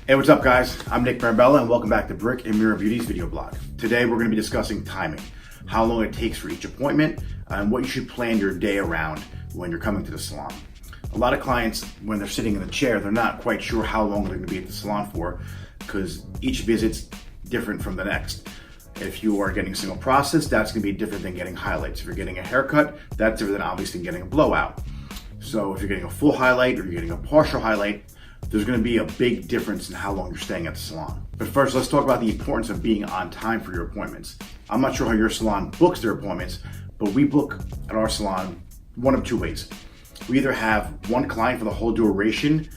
Hey, what's up guys? I'm Nick Mirabella and welcome back to Brick and Mirror Beauty's video blog. Today we're going to be discussing timing, how long it takes for each appointment, and what you should plan your day around when you're coming to the salon. A lot of clients, when they're sitting in the chair, they're not quite sure how long they're going to be at the salon for because each visit's different from the next. If you are getting single process, that's going to be different than getting highlights. If you're getting a haircut, that's different than obviously getting a blowout. So if you're getting a full highlight or you're getting a partial highlight, there's going to be a big difference in how long you're staying at the salon. But first, let's talk about the importance of being on time for your appointments. I'm not sure how your salon books their appointments, but we book at our salon one of two ways. We either have one client for the whole duration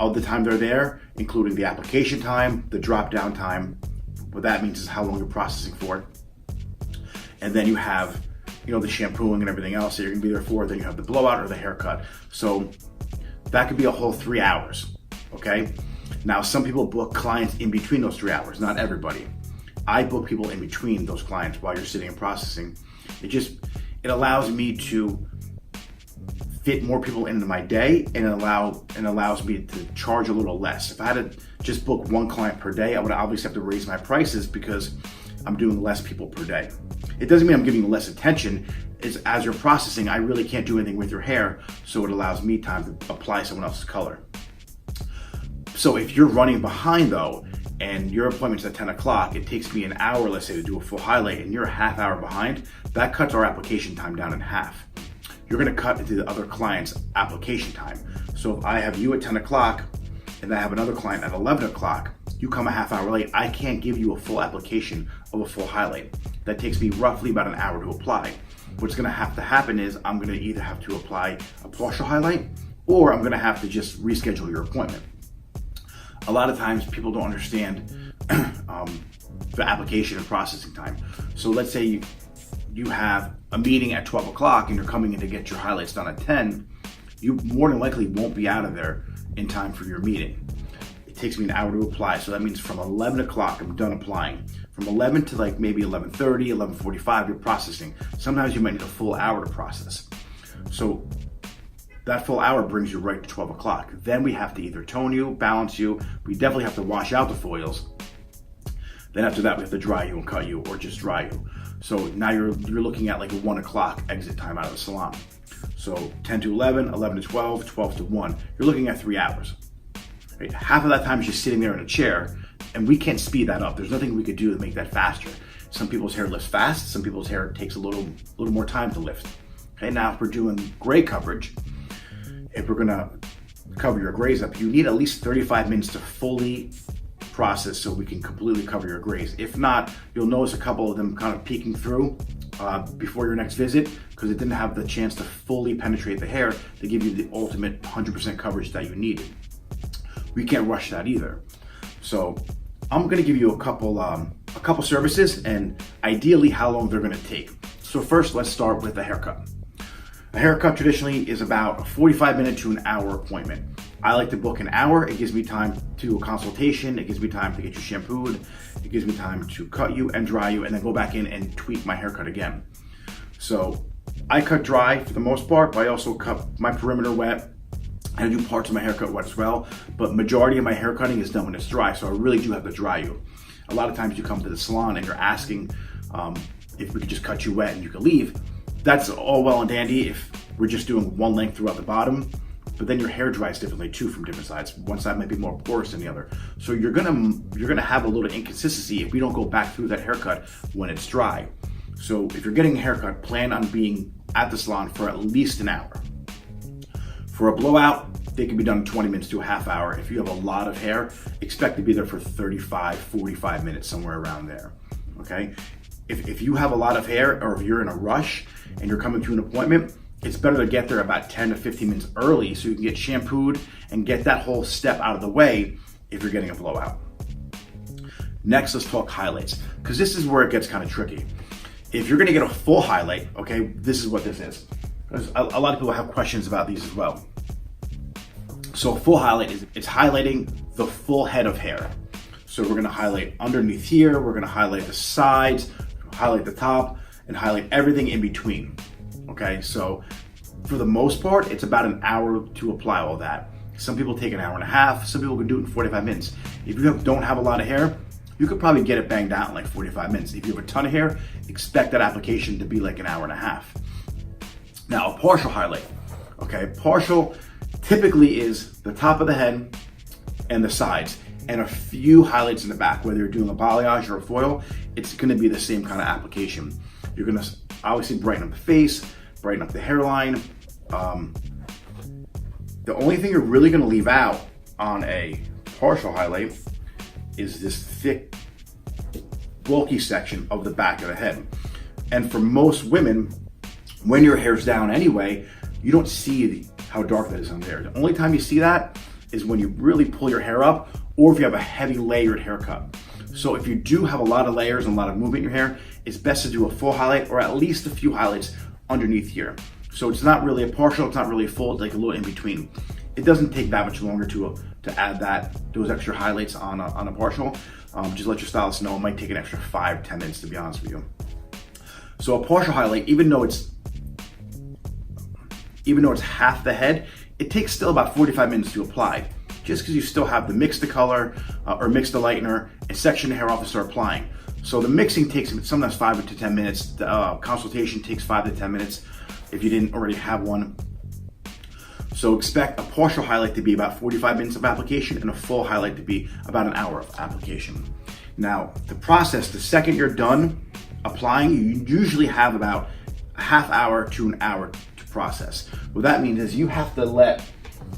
of the time they're there, including the application time, the drop down time. What that means is how long you're processing for. And then you have, the shampooing and everything else that you're going to be there for. Then you have the blowout or the haircut. So that could be a whole 3 hours. Okay. Now, some people book clients in between those 3 hours, not everybody. I book people in between those clients while you're sitting and processing. It allows me to fit more people into my day and allows me to charge a little less. If I had to just book one client per day, I would obviously have to raise my prices because I'm doing less people per day. It doesn't mean I'm giving you less attention. It's as you're processing, I really can't do anything with your hair, so it allows me time to apply someone else's color. So if you're running behind though, and your appointment's at 10 o'clock, it takes me an hour, let's say, to do a full highlight, and you're a half hour behind, that cuts our application time down in half. You're gonna cut into the other client's application time. So if I have you at 10 o'clock, and I have another client at 11 o'clock, you come a half hour late, I can't give you a full application of a full highlight. That takes me roughly about an hour to apply. What's gonna have to happen is I'm gonna either have to apply a partial highlight, or I'm gonna have to just reschedule your appointment. A lot of times people don't understand the application and processing time. So let's say you have a meeting at 12 o'clock and you're coming in to get your highlights done at 10, you more than likely won't be out of there in time for your meeting. It takes me an hour to apply. So that means from 11 o'clock, I'm done applying. From 11 to like maybe 11:30, 11:45, you're processing. Sometimes you might need a full hour to process. So that full hour brings you right to 12 o'clock. Then we have to either tone you, balance you. We definitely have to wash out the foils. Then after that, we have to dry you and cut you, or just dry you. So now you're looking at like a 1 o'clock exit time out of the salon. So 10 to 11, 11 to 12, 12 to 1. You're looking at 3 hours. Right? Half of that time is just sitting there in a chair, and we can't speed that up. There's nothing we could do to make that faster. Some people's hair lifts fast. Some people's hair takes a little more time to lift. Okay, now if we're doing gray coverage, if we're gonna cover your grays up, you need at least 35 minutes to fully process so we can completely cover your grays. If not, you'll notice a couple of them kind of peeking through before your next visit because it didn't have the chance to fully penetrate the hair to give you the ultimate 100% coverage that you needed. We can't rush that either. So I'm gonna give you a couple services and ideally how long they're gonna take. So first, let's start with the haircut. A haircut traditionally is about a 45-minute to an hour appointment. I like to book an hour. It gives me time to do a consultation. It gives me time to get you shampooed. It gives me time to cut you and dry you and then go back in and tweak my haircut again. So I cut dry for the most part, but I also cut my perimeter wet. I do parts of my haircut wet as well, but majority of my hair cutting is done when it's dry, so I really do have to dry you. A lot of times you come to the salon and you're asking if we could just cut you wet and you could leave. That's all well and dandy if we're just doing one length throughout the bottom, but then your hair dries differently too from different sides. One side might be more porous than the other. So you're gonna have a little inconsistency if we don't go back through that haircut when it's dry. So if you're getting a haircut, plan on being at the salon for at least an hour. For a blowout, they can be done in 20 minutes to a half hour. If you have a lot of hair, expect to be there for 35, 45 minutes, somewhere around there, okay? If you have a lot of hair or if you're in a rush and you're coming to an appointment, it's better to get there about 10 to 15 minutes early so you can get shampooed and get that whole step out of the way if you're getting a blowout. Next, let's talk highlights, because this is where it gets kind of tricky. If you're gonna get a full highlight, okay, this is what this is. A lot of people have questions about these as well. So a full highlight it's highlighting the full head of hair. So we're gonna highlight underneath here, we're gonna highlight the sides, highlight the top, and highlight everything in between. Okay, so for the most part, it's about an hour to apply all that. Some people take an hour and a half, some people can do it in 45 minutes. If you don't have a lot of hair, you could probably get it banged out in like 45 minutes. If you have a ton of hair, expect that application to be like an hour and a half. Now, a partial highlight, okay? Partial typically is the top of the head and the sides, and a few highlights in the back. Whether you're doing a balayage or a foil, it's gonna be the same kind of application. You're gonna obviously brighten up the face, brighten up the hairline. The only thing you're really gonna leave out on a partial highlight is this thick, bulky section of the back of the head. And for most women, when your hair's down anyway, you don't see how dark that is on there. The only time you see that is when you really pull your hair up, or if you have a heavy layered haircut. So if you do have a lot of layers and a lot of movement in your hair, it's best to do a full highlight or at least a few highlights underneath here. So it's not really a partial, it's not really a full, it's like a little in between. It doesn't take that much longer to add those extra highlights on a partial. Just let your stylist know, it might take an extra 5-10 minutes, to be honest with you. So a partial highlight, even though it's half the head, it takes still about 45 minutes to apply, just because you still have to mix the color or mix the lightener and section the hair off and start applying. So the mixing takes sometimes 5 to 10 minutes. The consultation takes 5 to 10 minutes if you didn't already have one. So expect a partial highlight to be about 45 minutes of application and a full highlight to be about an hour of application. Now, the process, the second you're done applying, you usually have about a half hour to an hour to process. What that means is you have to let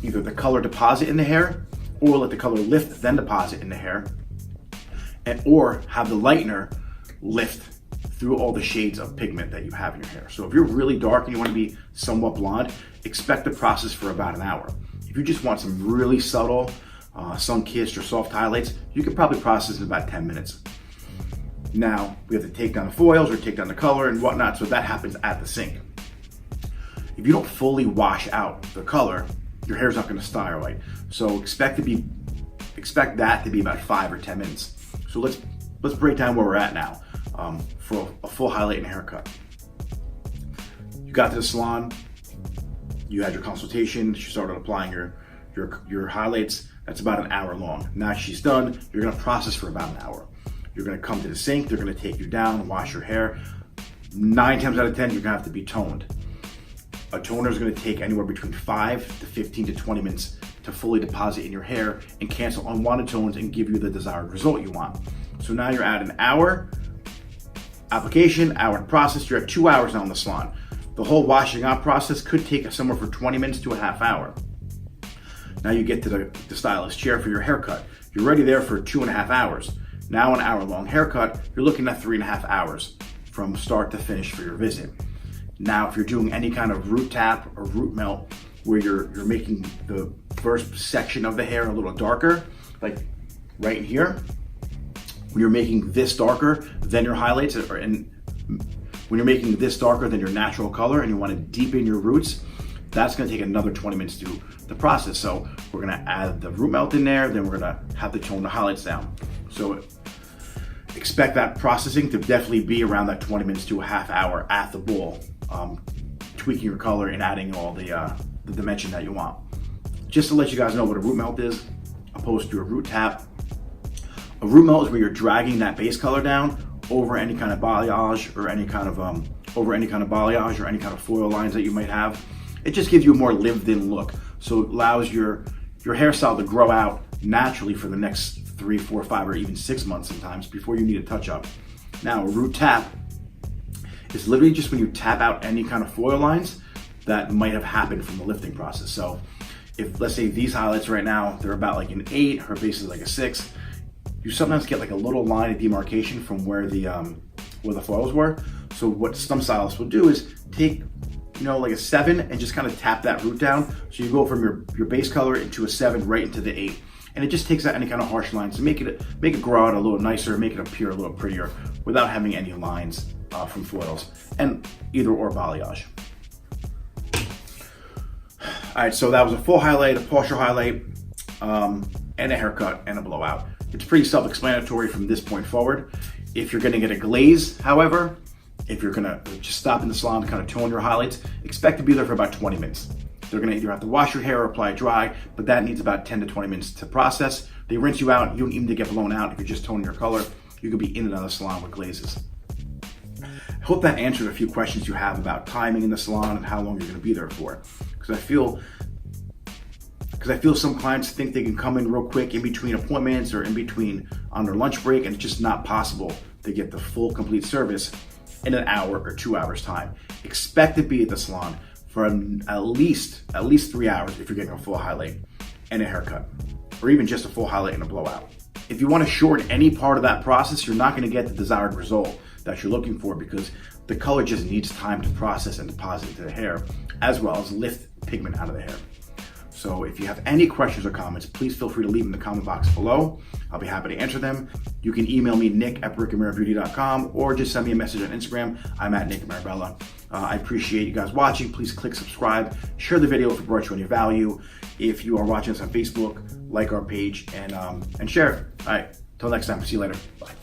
either the color deposit in the hair, or let the color lift then deposit in the hair, or have the lightener lift through all the shades of pigment that you have in your hair. So if you're really dark and you want to be somewhat blonde, expect the process for about an hour. If you just want some really subtle, sun-kissed or soft highlights, you could probably process in about 10 minutes. Now, we have to take down the foils or take down the color and whatnot, so that happens at the sink. If you don't fully wash out the color, your hair's not gonna style right. So expect that to be about 5 or 10 minutes. So let's break down where we're at now for a full highlight and haircut. You got to the salon, you had your consultation, she started applying your highlights. That's about an hour long. Now she's done, you're gonna process for about an hour. You're gonna come to the sink, they're gonna take you down, wash your hair. 9 times out of 10, you're gonna have to be toned. A toner is gonna take anywhere between 5 to 15 to 20 minutes to fully deposit in your hair and cancel unwanted tones and give you the desired result you want. So now you're at an hour application, hour in process, you're at 2 hours now in the salon. The whole washing out process could take somewhere from 20 minutes to a half hour. Now you get to the stylist chair for your haircut. You're already there for 2.5 hours. Now an hour long haircut, you're looking at 3.5 hours from start to finish for your visit. Now, if you're doing any kind of root tap or root melt, where you're making the first section of the hair a little darker, like right in here, when you're making this darker than your highlights, and when you're making this darker than your natural color and you want to deepen your roots, that's going to take another 20 minutes to do the process. So we're going to add the root melt in there, then we're going to have to tone the highlights down. So expect that processing to definitely be around that 20 minutes to a half hour at the bowl, tweaking your color and adding all the dimension that you want. Just to let you guys know what a root melt is, opposed to a root tap. A root melt is where you're dragging that base color down over any kind of balayage or any kind of foil lines that you might have. It just gives you a more lived-in look, so it allows your hairstyle to grow out naturally for the next 3, 4, 5, or even 6 months sometimes before you need a touch-up. Now, a root tap is literally just when you tap out any kind of foil lines that might have happened from the lifting process. So if, let's say these highlights right now, they're about like an 8, her base is like a 6, you sometimes get like a little line of demarcation from where the foils were. So what some stylists will do is take, like a 7 and just kind of tap that root down. So you go from your base color into a 7 right into the 8. And it just takes out any kind of harsh lines to make it grow out a little nicer, make it appear a little prettier without having any lines from foils and either or balayage. All right, so that was a full highlight, a partial highlight, and a haircut and a blowout. It's pretty self-explanatory from this point forward. If you're gonna get a glaze, however, if you're gonna just stop in the salon to kind of tone your highlights, expect to be there for about 20 minutes. They're gonna either have to wash your hair or apply dry, but that needs about 10 to 20 minutes to process. They rinse you out. You don't even need to get blown out. If you're just toning your color, you could be in and out of the salon with glazes. I hope that answered a few questions you have about timing in the salon and how long you're gonna be there for. Because I feel some clients think they can come in real quick in between appointments or in between on their lunch break, and it's just not possible to get the full complete service in an hour or 2 hours time. Expect to be at the salon for at least 3 hours if you're getting a full highlight and a haircut, or even just a full highlight and a blowout. If you want to shorten any part of that process, you're not going to get the desired result that you're looking for, because the color just needs time to process and deposit into the hair, as well as lift pigment out of the hair. So if you have any questions or comments, please feel free to leave them in the comment box below. I'll be happy to answer them. You can email me, nick@brickandmirrorbeauty.com, or just send me a message on Instagram. I'm at Nick Mirabella. I appreciate you guys watching. Please click subscribe. Share the video if it brought you any value. If you are watching us on Facebook, like our page and share it. All right, till next time. See you later. Bye.